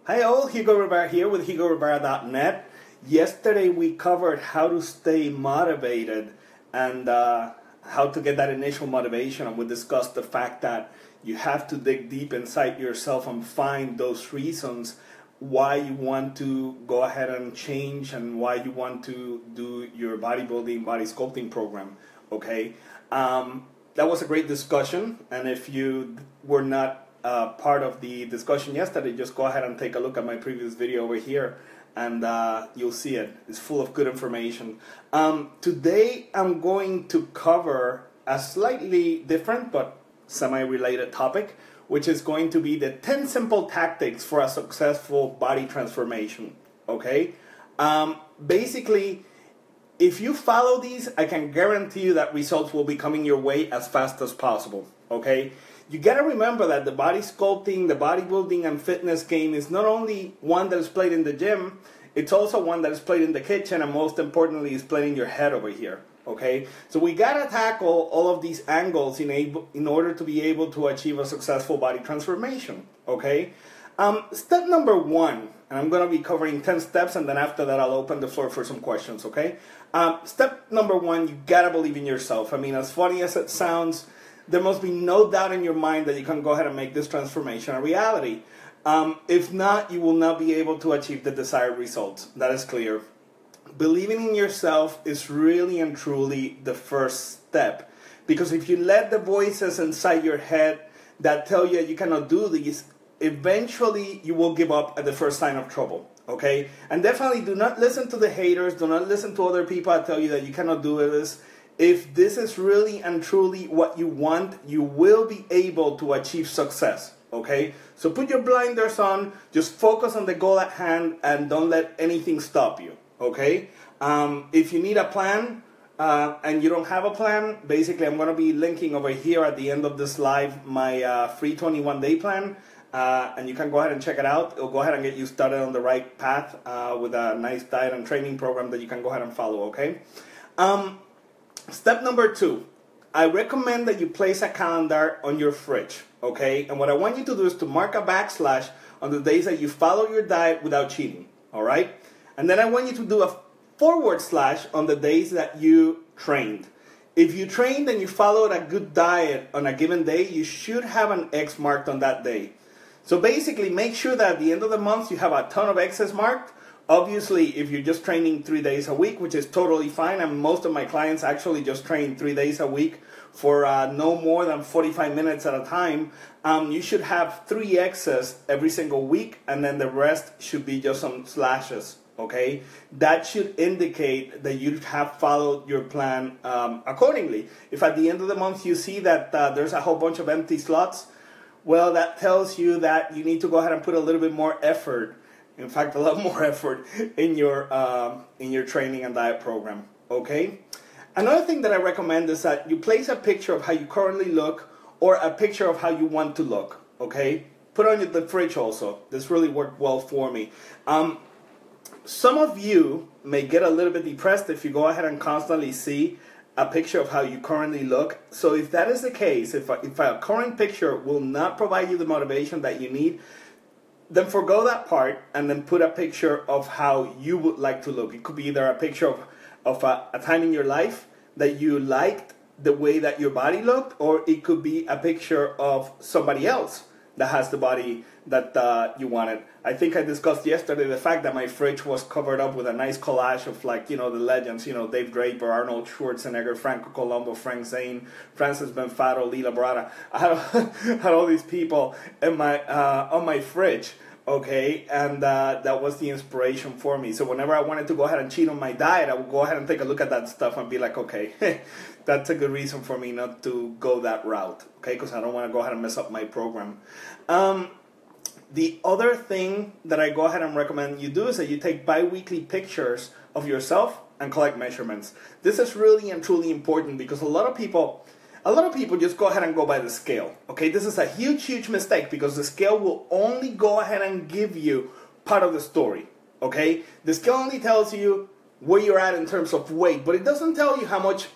Hi all, Hugo Rivera here with HugoRivera.net. Yesterday we covered how to stay motivated and how to get that initial motivation, and we discussed the fact that you have to dig deep inside yourself and find those reasons why you want to go ahead and change and why you want to do your bodybuilding, body sculpting program, okay? That was a great discussion, and if you were not part of the discussion yesterday, just go ahead and take a look at my previous video over here, and you'll see it. It's full of good information. Today I'm going to cover a slightly different but semi-related topic, which is going to be the 10 simple tactics for a successful body transformation. Okay? Basically, if you follow these, I can guarantee you that results will be coming your way as fast as possible. Okay? You gotta remember that the body sculpting, the bodybuilding and fitness game is not only one that is played in the gym, it's also one that is played in the kitchen, and most importantly is played in your head over here. Okay? So we gotta tackle all of these angles in order to be able to achieve a successful body transformation. Okay? Step number one, and I'm gonna be covering 10 steps, and then after that I'll open the floor for some questions, okay? Step number one, you gotta believe in yourself. I mean, as funny as it sounds, there must be no doubt in your mind that you can go ahead and make this transformation a reality. If not, you will not be able to achieve the desired results. That is clear. Believing in yourself is really and truly the first step. Because if you let the voices inside your head that tell you you cannot do these, eventually you will give up at the first sign of trouble. Okay? And definitely do not listen to the haters. Do not listen to other people that tell you that you cannot do this. If this is really and truly what you want, you will be able to achieve success, okay? So put your blinders on, just focus on the goal at hand, and don't let anything stop you, okay? If you need a plan and you don't have a plan, basically I'm going to be linking over here at the end of this live my free 21-day plan, and you can go ahead and check it out. It'll go ahead and get you started on the right path with a nice diet and training program that you can go ahead and follow, okay? Step number two, I recommend that you place a calendar on your fridge, okay? And what I want you to do is to mark a backslash on the days that you follow your diet without cheating, all right? And then I want you to do a forward slash on the days that you trained. If you trained and you followed a good diet on a given day, you should have an X marked on that day. So basically, make sure that at the end of the month you have a ton of X's marked. Obviously, if you're just training 3 days a week, which is totally fine, and most of my clients actually just train 3 days a week for no more than 45 minutes at a time, you should have 3 X's every single week, and then the rest should be just some slashes, okay? That should indicate that you have followed your plan accordingly. If at the end of the month you see that there's a whole bunch of empty slots, well, that tells you that you need to go ahead and put a little bit more effort. In fact, a lot more effort in your training and diet program, okay? Another thing that I recommend is that you place a picture of how you currently look or a picture of how you want to look, okay? Put on the fridge also. This really worked well for me. Some of you may get a little bit depressed if you go ahead and constantly see a picture of how you currently look. So if that is the case, if a current picture will not provide you the motivation that you need, then forgo that part and then put a picture of how you would like to look. It could be either a picture of a time in your life that you liked the way that your body looked, or it could be a picture of somebody else that has the body that you wanted. I think I discussed yesterday the fact that my fridge was covered up with a nice collage of, like, the legends, Dave Draper, Arnold Schwarzenegger, Franco Colombo, Frank Zane, Francis Benfato, Lila Brada. I had all these people in on my fridge, okay, and that was the inspiration for me. So whenever I wanted to go ahead and cheat on my diet, I would go ahead and take a look at that stuff and be like, okay, that's a good reason for me not to go that route, okay, because I don't want to go ahead and mess up my program. The other thing that I go ahead and recommend you do is that you take bi-weekly pictures of yourself and collect measurements. This is really and truly important because a lot of people just go ahead and go by the scale. Okay, this is a huge mistake because the scale will only go ahead and give you part of the story. Okay, the scale only tells you where you're at in terms of weight, but it doesn't tell you how much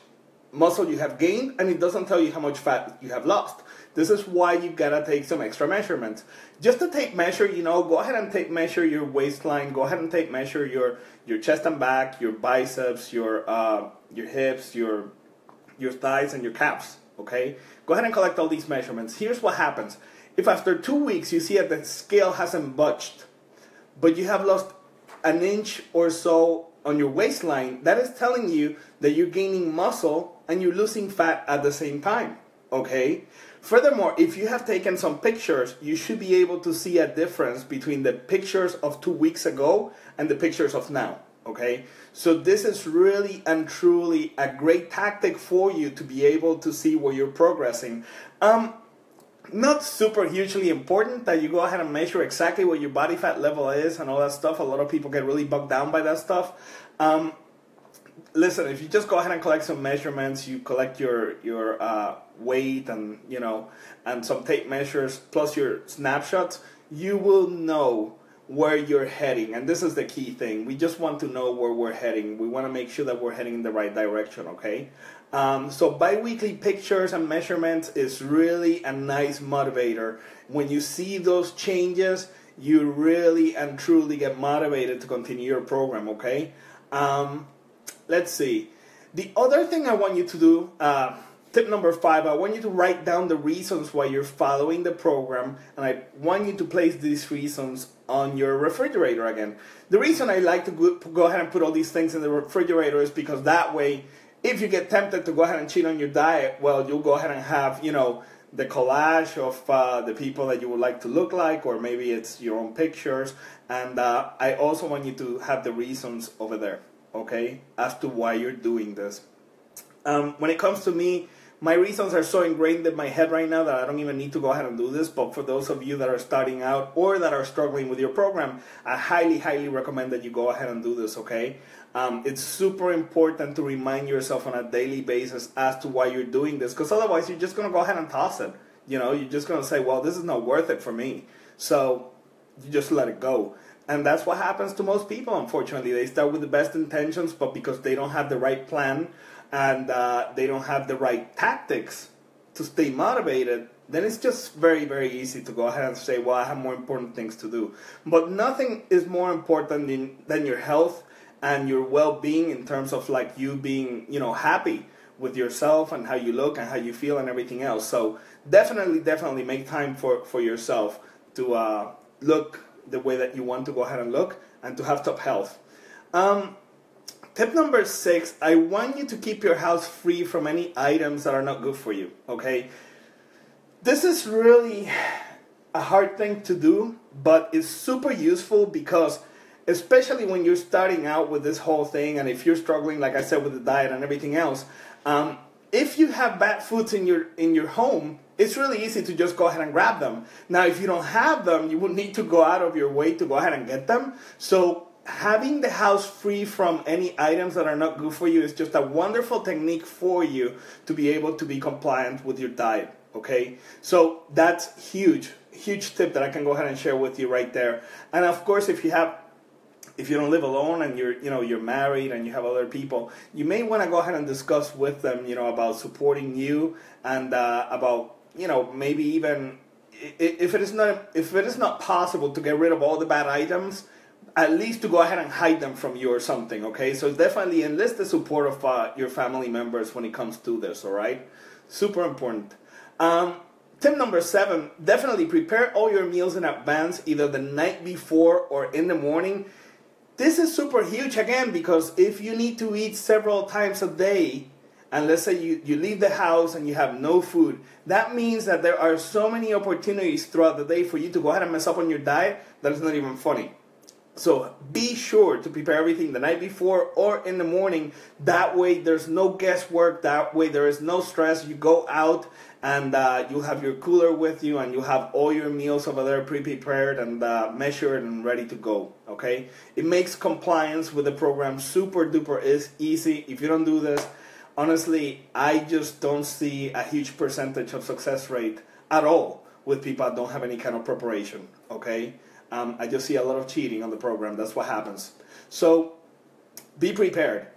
muscle you have gained, and it doesn't tell you how much fat you have lost. This is why you gotta take some extra measurements. Just to take measure, go ahead and take measure your waistline. Go ahead and take measure your chest and back, your biceps, your hips, your thighs, and your calves. Okay? Go ahead and collect all these measurements. Here's what happens. If after 2 weeks you see that the scale hasn't budged, but you have lost an inch or so on your waistline, that is telling you that you're gaining muscle and you're losing fat at the same time. Okay? Furthermore, if you have taken some pictures, you should be able to see a difference between the pictures of 2 weeks ago and the pictures of now. Okay? So this is really and truly a great tactic for you to be able to see where you're progressing. Not super hugely important that you go ahead and measure exactly what your body fat level is and all that stuff. A lot of people get really bogged down by that stuff. Listen, if you just go ahead and collect some measurements, you collect your weight and and some tape measures plus your snapshots, you will know where you're heading. And this is the key thing. We just want to know where we're heading. We want to make sure that we're heading in the right direction, okay? So bi-weekly pictures and measurements is really a nice motivator. When you see those changes, you really and truly get motivated to continue your program, okay? Let's see. The other thing I want you to do, tip number 5, I want you to write down the reasons why you're following the program, and I want you to place these reasons on your refrigerator again. The reason I like to go ahead and put all these things in the refrigerator is because that way, if you get tempted to go ahead and cheat on your diet, well, you'll go ahead and have, the collage of the people that you would like to look like, or maybe it's your own pictures. And I also want you to have the reasons over there, okay, as to why you're doing this. When it comes to me, my reasons are so ingrained in my head right now that I don't even need to go ahead and do this. But for those of you that are starting out or that are struggling with your program, I highly, highly recommend that you go ahead and do this, okay? It's super important to remind yourself on a daily basis as to why you're doing this, because otherwise you're just going to go ahead and toss it. You're just going to say, well, this is not worth it for me. So you just let it go. And that's what happens to most people, unfortunately. They start with the best intentions, but because they don't have the right plan and they don't have the right tactics to stay motivated, then it's just very, very easy to go ahead and say, well, I have more important things to do. But nothing is more important than your health and your well-being, in terms of like you being, happy with yourself and how you look and how you feel and everything else. So definitely make time for yourself to look the way that you want to go ahead and look and to have top health. Tip number 6, I want you to keep your house free from any items that are not good for you, okay? This is really a hard thing to do, but it's super useful because especially when you're starting out with this whole thing, and if you're struggling, like I said, with the diet and everything else, if you have bad foods in your home, it's really easy to just go ahead and grab them. Now, if you don't have them, you would need to go out of your way to go ahead and get them. So having the house free from any items that are not good for you is just a wonderful technique for you to be able to be compliant with your diet, okay? So that's huge tip that I can go ahead and share with you right there. And of course, if you don't live alone and you're married and you have other people, you may want to go ahead and discuss with them, about supporting you and about, maybe even if it is not possible to get rid of all the bad items, at least to go ahead and hide them from you or something, okay? So definitely enlist the support of your family members when it comes to this, all right? Super important. Tip number 7, definitely prepare all your meals in advance, either the night before or in the morning. This is super huge, again, because if you need to eat several times a day, and let's say you leave the house and you have no food, that means that there are so many opportunities throughout the day for you to go ahead and mess up on your diet that it's not even funny. So be sure to prepare everything the night before or in the morning. That way there's no guesswork. That way there is no stress. You go out and you'll have your cooler with you and you have all your meals over there pre-prepared and measured and ready to go, okay? It makes compliance with the program super duper easy. If you don't do this, honestly, I just don't see a huge percentage of success rate at all with people that don't have any kind of preparation, okay? I just see a lot of cheating on the program. That's what happens. So be prepared.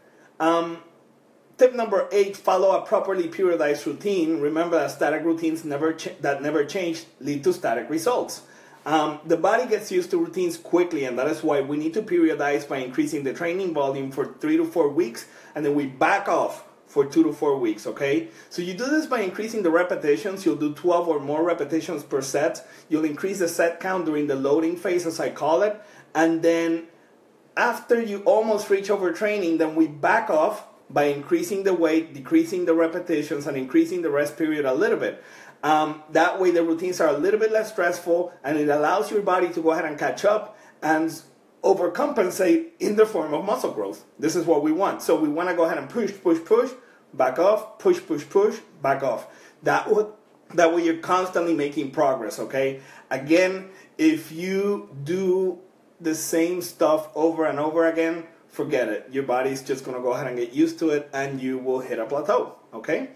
Tip number 8, follow a properly periodized routine. Remember that static routines that never change lead to static results. The body gets used to routines quickly, and that is why we need to periodize by increasing the training volume for 3 to 4 weeks, and then we back off for 2 to 4 weeks, okay? So you do this by increasing the repetitions. You'll do 12 or more repetitions per set. You'll increase the set count during the loading phase, as I call it, and then after you almost reach overtraining, then we back off by increasing the weight, decreasing the repetitions, and increasing the rest period a little bit. That way the routines are a little bit less stressful, and it allows your body to go ahead and catch up and overcompensate in the form of muscle growth. This is what we want. So we want to go ahead and push, back off, push, back off. That way you're constantly making progress, okay? Again, if you do the same stuff over and over again, forget it. Your body's just going to go ahead and get used to it, and you will hit a plateau, okay?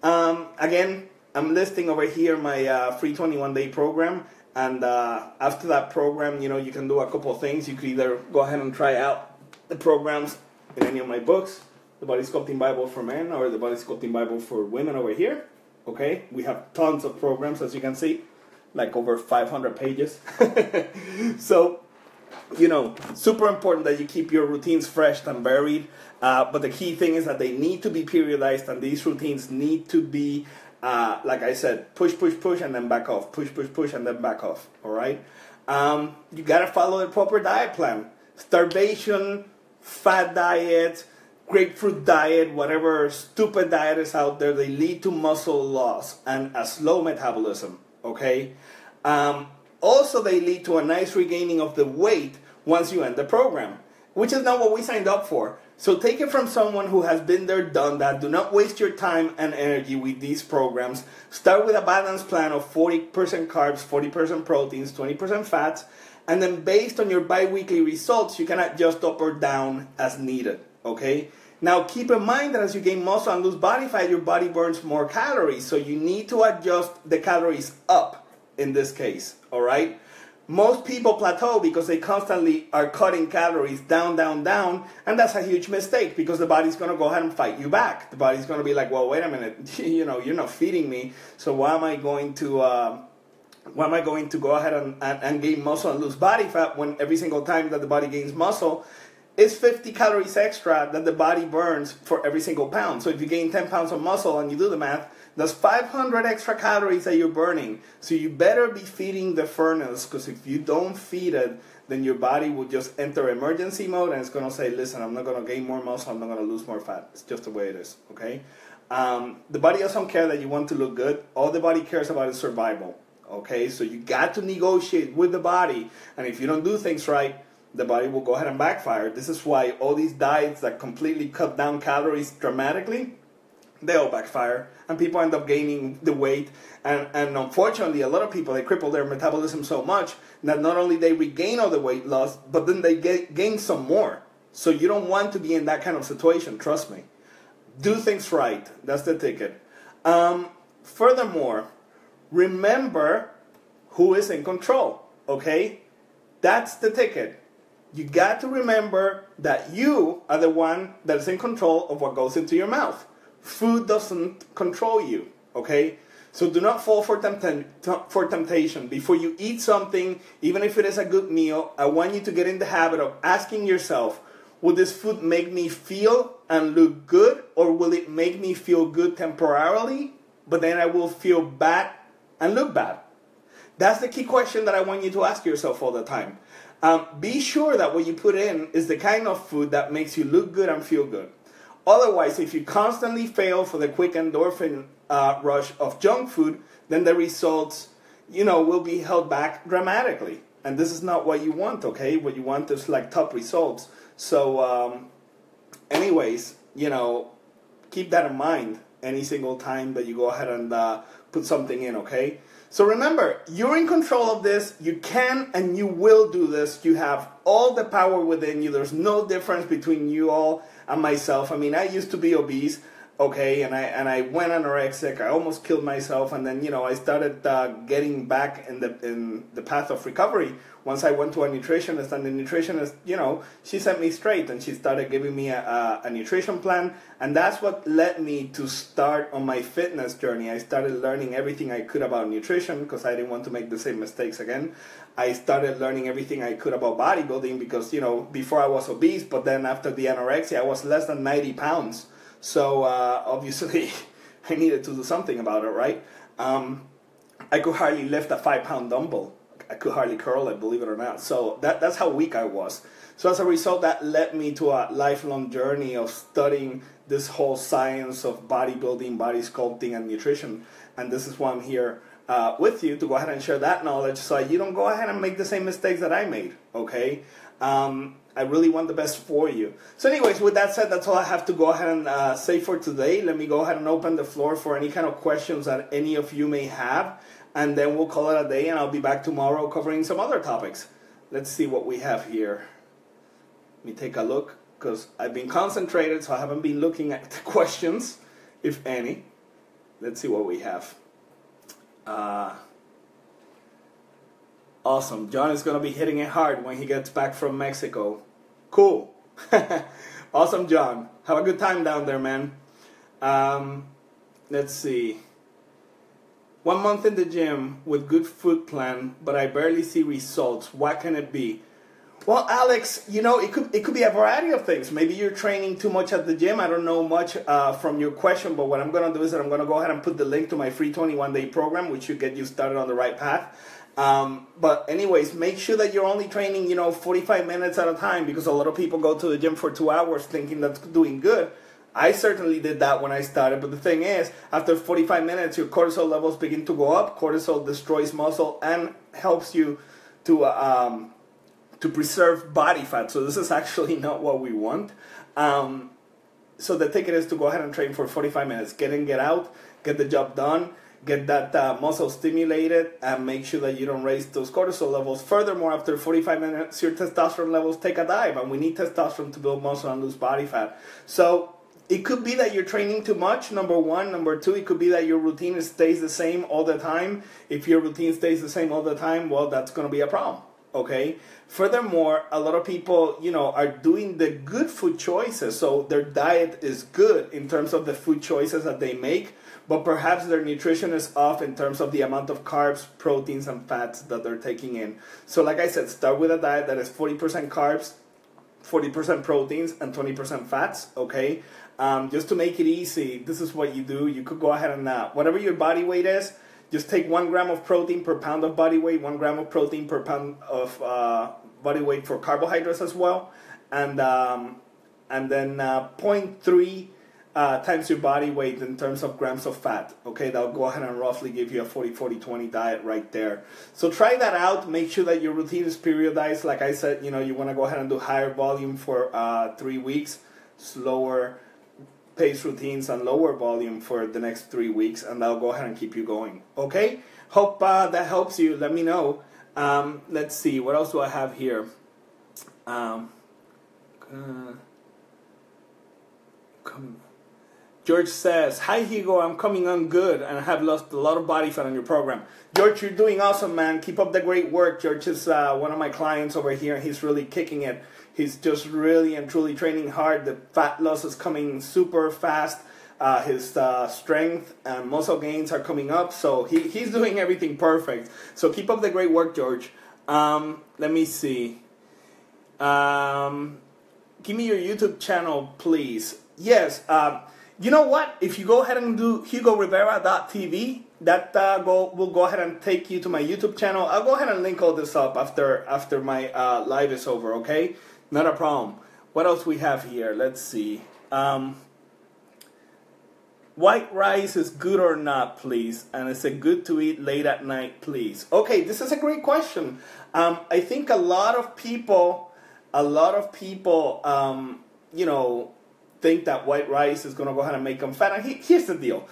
Again, I'm listing over here my free 21-day program, and after that program, you can do a couple of things. You could either go ahead and try out the programs in any of my books, the Body Sculpting Bible for Men or the Body Sculpting Bible for Women over here, okay? We have tons of programs, as you can see, like over 500 pages. So, super important that you keep your routines fresh and varied. But the key thing is that they need to be periodized, and these routines need to be, like I said, push, and then back off. Push, and then back off. All right? You got to follow the proper diet plan. Starvation, fat diet, grapefruit diet, whatever stupid diet is out there, they lead to muscle loss and a slow metabolism. Okay? Also, they lead to a nice regaining of the weight once you end the program, which is not what we signed up for. So take it from someone who has been there, done that. Do not waste your time and energy with these programs. Start with a balanced plan of 40% carbs, 40% proteins, 20% fats, and then based on your bi-weekly results, you can adjust up or down as needed, okay? Now, keep in mind that as you gain muscle and lose body fat, your body burns more calories, so you need to adjust the calories up. In this case, all right? Most people plateau because they constantly are cutting calories down, and that's a huge mistake because the body's going to go ahead and fight you back. The body's going to be like, well, wait a minute, you're not feeding me, so why am I going to go ahead and gain muscle and lose body fat when every single time that the body gains muscle, it's 50 calories extra that the body burns for every single pound. So if you gain 10 pounds of muscle and you do the math, that's 500 extra calories that you're burning. So you better be feeding the furnace, because if you don't feed it, then your body will just enter emergency mode and it's going to say, listen, I'm not going to gain more muscle, I'm not going to lose more fat. It's just the way it is, okay? The body doesn't care that you want to look good. All the body cares about is survival, okay? So you got to negotiate with the body, and if you don't do things right, the body will go ahead and backfire. This is why all these diets that completely cut down calories dramatically, they all backfire, and people end up gaining the weight, and unfortunately a lot of people, they cripple their metabolism so much that not only they regain all the weight loss, but then they gain some more. So you don't want to be in that kind of situation, trust me. Do things right, that's the ticket. Furthermore, remember who is in control, okay? That's the ticket. You got to remember that you are the one that is in control of what goes into your mouth. Food doesn't control you, okay? So do not fall for temptation. Before you eat something, even if it is a good meal, I want you to get in the habit of asking yourself, will this food make me feel and look good, or will it make me feel good temporarily, but then I will feel bad and look bad? That's the key question that I want you to ask yourself all the time. Be sure that what you put in is the kind of food that makes you look good and feel good. Otherwise, if you constantly fail for the quick endorphin rush of junk food, then the results, will be held back dramatically. And this is not what you want, okay? What you want is like top results. So, anyways, keep that in mind any single time that you go ahead and put something in, okay? So remember, you're in control of this. You can and you will do this. You have all the power within you. There's no difference between you all and myself. I mean, I used to be obese. okay, and I went anorexic. I almost killed myself, and then I started getting back in the path of recovery. Once I went to a nutritionist, and the nutritionist, she set me straight, and she started giving me a nutrition plan, and that's what led me to start on my fitness journey. I started learning everything I could about nutrition because I didn't want to make the same mistakes again. I started learning everything I could about bodybuilding because, before I was obese, but then after the anorexia, I was less than 90 pounds. So obviously, I needed to do something about it, right? I could hardly lift a 5-pound dumbbell. I could hardly curl it, believe it or not. So that's how weak I was. So as a result, that led me to a lifelong journey of studying this whole science of bodybuilding, body sculpting, and nutrition. And this is why I'm here with you, to go ahead and share that knowledge so you don't go ahead and make the same mistakes that I made, okay? I really want the best for you. So anyways, with that said, that's all I have to go ahead and say for today. Let me go ahead and open the floor for any kind of questions that any of you may have. And then we'll call it a day, and I'll be back tomorrow covering some other topics. Let's see what we have here. Let me take a look, because I've been concentrated, so I haven't been looking at the questions, if any. Let's see what we have. Awesome. John is going to be hitting it hard when he gets back from Mexico. Cool. Awesome, John. Have a good time down there, man. Let's see. 1 month in the gym with good food plan, but I barely see results. What can it be? Well, Alex, it could be a variety of things. Maybe you're training too much at the gym. I don't know much from your question, but what I'm going to do is that I'm going to go ahead and put the link to my free 21-day program, which should get you started on the right path. But anyways, make sure that you're only training, 45 minutes at a time, because a lot of people go to the gym for 2 hours thinking that's doing good. I certainly did that when I started, but the thing is, after 45 minutes, your cortisol levels begin to go up. Cortisol destroys muscle and helps you to preserve body fat. So this is actually not what we want. So the ticket is to go ahead and train for 45 minutes. Get in, get out, get the job done, get that muscle stimulated, and make sure that you don't raise those cortisol levels. Furthermore, after 45 minutes, your testosterone levels take a dive, and we need testosterone to build muscle and lose body fat. So it could be that you're training too much, number one. Number two, it could be that your routine stays the same all the time. If your routine stays the same all the time, well, that's going to be a problem, okay? Furthermore, a lot of people, are doing the good food choices. So their diet is good in terms of the food choices that they make, but perhaps their nutrition is off in terms of the amount of carbs, proteins, and fats that they're taking in. So like I said, start with a diet that is 40% carbs, 40% proteins, and 20% fats, okay? Just to make it easy, this is what you do. You could go ahead and, whatever your body weight is, just take 1 gram of protein per pound of body weight, 1 gram of protein per pound of body weight for carbohydrates as well, and then 0.3 times your body weight in terms of grams of fat. Okay, that'll go ahead and roughly give you a 40-40-20 diet right there. So try that out. Make sure that your routine is periodized. Like I said, you want to go ahead and do higher volume for 3 weeks, slower pace routines and lower volume for the next 3 weeks, and that'll go ahead and keep you going. Okay, hope that helps you. Let me know. Let's see, what else do I have here? George says, hi Hugo, I'm coming on good and I have lost a lot of body fat on your program. George, you're doing awesome, man. Keep up the great work. George is one of my clients over here. He's really kicking it. He's just really and truly training hard. The fat loss is coming super fast. His strength and muscle gains are coming up. So he's doing everything perfect. So keep up the great work, George. Let me see. Give me your YouTube channel, please. Yes. You know what? If you go ahead and do HugoRivera.tv, that will go ahead and take you to my YouTube channel. I'll go ahead and link all this up after my live is over, okay? Not a problem. What else we have here? Let's see. White rice is good or not, please? And is it good to eat late at night, please? Okay, this is a great question. I think a lot of people, think that white rice is going to go ahead and make them fat. And here's the deal.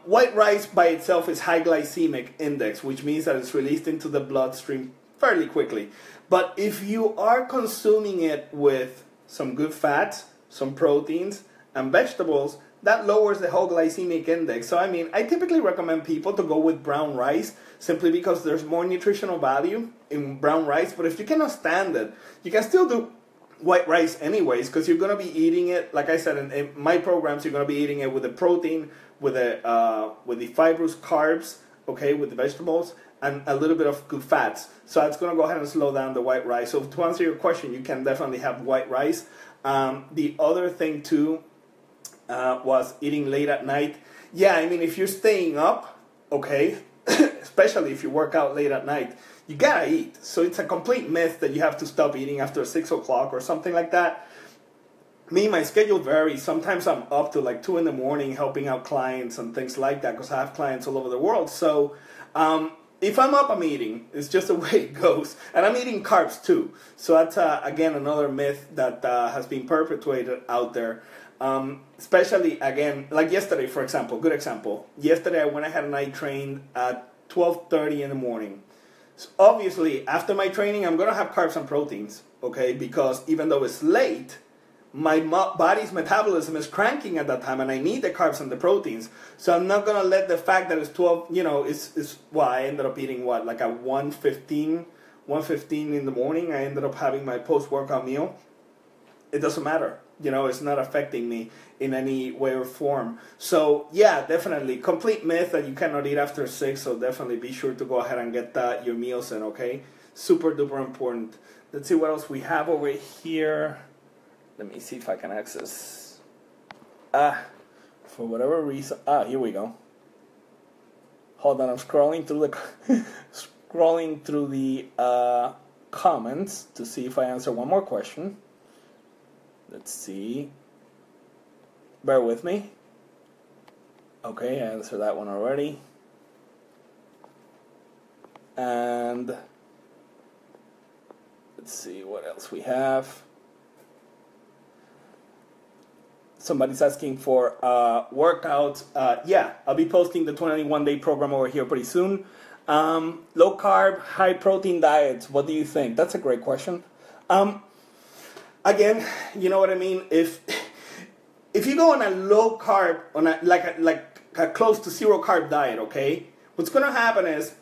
White rice by itself is high glycemic index, which means that it's released into the bloodstream fairly quickly. But if you are consuming it with some good fats, some proteins, and vegetables, that lowers the whole glycemic index. So I mean, I typically recommend people to go with brown rice simply because there's more nutritional value in brown rice. But if you cannot stand it, you can still do white rice anyways, because you're going to be eating it, like I said, in my programs, you're going to be eating it with the protein, with the fibrous carbs, okay, with the vegetables, and a little bit of good fats. So it's going to go ahead and slow down the white rice. So to answer your question, you can definitely have white rice. The other thing too was eating late at night. Yeah, I mean, if you're staying up, okay, especially if you work out late at night, you gotta eat. So it's a complete myth that you have to stop eating after 6 o'clock or something like that. Me, my schedule varies. Sometimes I'm up to like 2 in the morning helping out clients and things like that because I have clients all over the world. So if I'm up, I'm eating. It's just the way it goes. And I'm eating carbs too. So that's, again, another myth that has been perpetuated out there. Especially, again, like yesterday, for example, good example. Yesterday, I went ahead and I trained at 12:30 in the morning. So obviously, after my training, I'm going to have carbs and proteins, okay? Because even though it's late, my body's metabolism is cranking at that time, and I need the carbs and the proteins. So I'm not going to let the fact that it's 12, you know, well, I ended up eating, what, like at 1:15 in the morning. I ended up having my post-workout meal. It doesn't matter. You know, it's not affecting me in any way or form. So, yeah, definitely. Complete myth that you cannot eat after 6, so definitely be sure to go ahead and get your meals in, okay? Super duper important. Let's see what else we have over here. Let me see if I can access. For whatever reason. Here we go. Hold on, I'm scrolling through the comments to see if I answer one more question. Let's see. Bear with me. Okay, I answered that one already. And let's see what else we have. Somebody's asking for workouts. Yeah, I'll be posting the 21-day program over here pretty soon. Low carb, high protein diets. What do you think? That's a great question. Again, you know what I mean. If you go on a low carb, on a close to zero carb diet, okay, what's going to happen is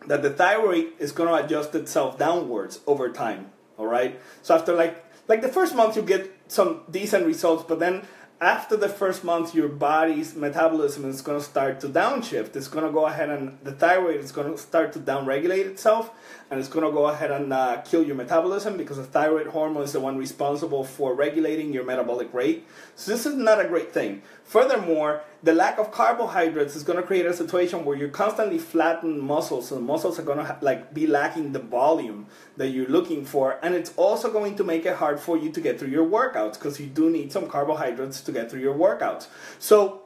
that the thyroid is going to adjust itself downwards over time. All right. So after like the first month, you get some decent results, but then after the first month, your body's metabolism is going to start to downshift. It's going to go ahead and the thyroid is going to start to downregulate itself, and it's going to go ahead and kill your metabolism because the thyroid hormone is the one responsible for regulating your metabolic rate. So this is not a great thing. Furthermore, the lack of carbohydrates is going to create a situation where you're constantly flattened muscles, so the muscles are going to be lacking the volume that you're looking for, and it's also going to make it hard for you to get through your workouts because you do need some carbohydrates to get through your workouts. So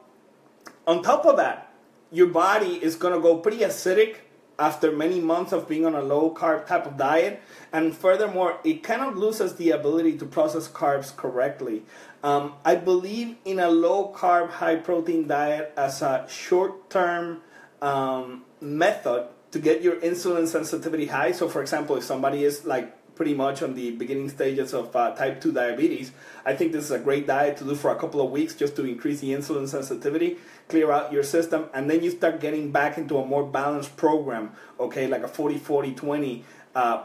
on top of that, your body is going to go pretty acidic after many months of being on a low carb type of diet, and furthermore, it kind of loses the ability to process carbs correctly. I believe in a low carb, high protein diet as a short-term method to get your insulin sensitivity high. So for example, if somebody is like pretty much on the beginning stages of type 2 diabetes, I think this is a great diet to do for a couple of weeks just to increase the insulin sensitivity, clear out your system, and then you start getting back into a more balanced program, okay, like a 40-40-20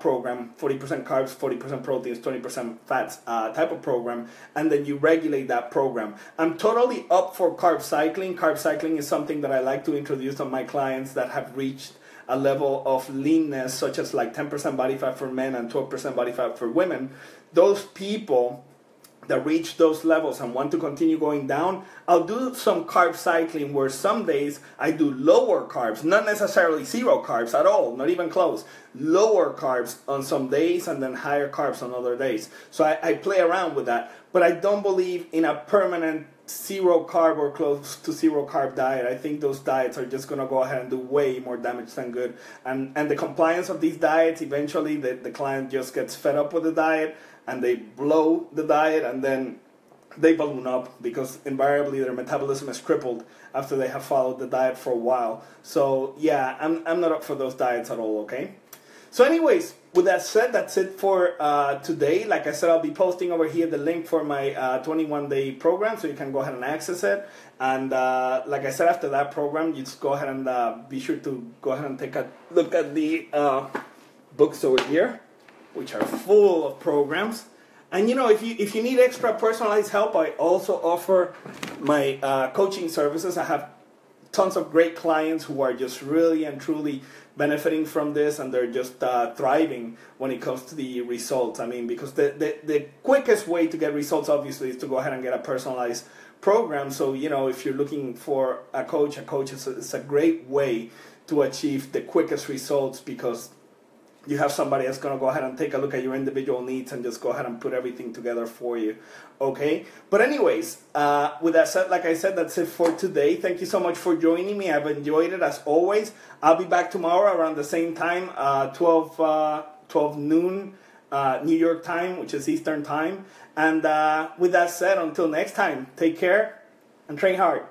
program, 40% carbs, 40% proteins, 20% fats type of program, and then you regulate that program. I'm totally up for carb cycling. Carb cycling is something that I like to introduce on my clients that have reached a level of leanness, such as like 10% body fat for men and 12% body fat for women. Those people that reach those levels and want to continue going down, I'll do some carb cycling where some days I do lower carbs, not necessarily zero carbs at all, not even close. Lower carbs on some days and then higher carbs on other days. So I play around with that, but I don't believe in a permanent zero carb or close to zero carb diet. I think those diets are just going to go ahead and do way more damage than good. And the compliance of these diets, eventually the client just gets fed up with the diet and they blow the diet and then they balloon up because invariably their metabolism is crippled after they have followed the diet for a while. So yeah, I'm not up for those diets at all, okay? So anyways, with that said, that's it for today. Like I said, I'll be posting over here the link for my 21-day program, so you can go ahead and access it. And like I said, after that program, you just go ahead and be sure to go ahead and take a look at the books over here, which are full of programs. And you know, if you need extra personalized help, I also offer my coaching services. I have tons of great clients who are just really and truly benefiting from this, and they're just thriving when it comes to the results. I mean, because the quickest way to get results, obviously, is to go ahead and get a personalized program. So, you know, if you're looking for a coach is a great way to achieve the quickest results, because you have somebody that's going to go ahead and take a look at your individual needs and just go ahead and put everything together for you. Okay? But anyways, with that said, like I said, that's it for today. Thank you so much for joining me. I've enjoyed it as always. I'll be back tomorrow around the same time, 12 noon New York time, which is Eastern time. And with that said, until next time, take care and train hard.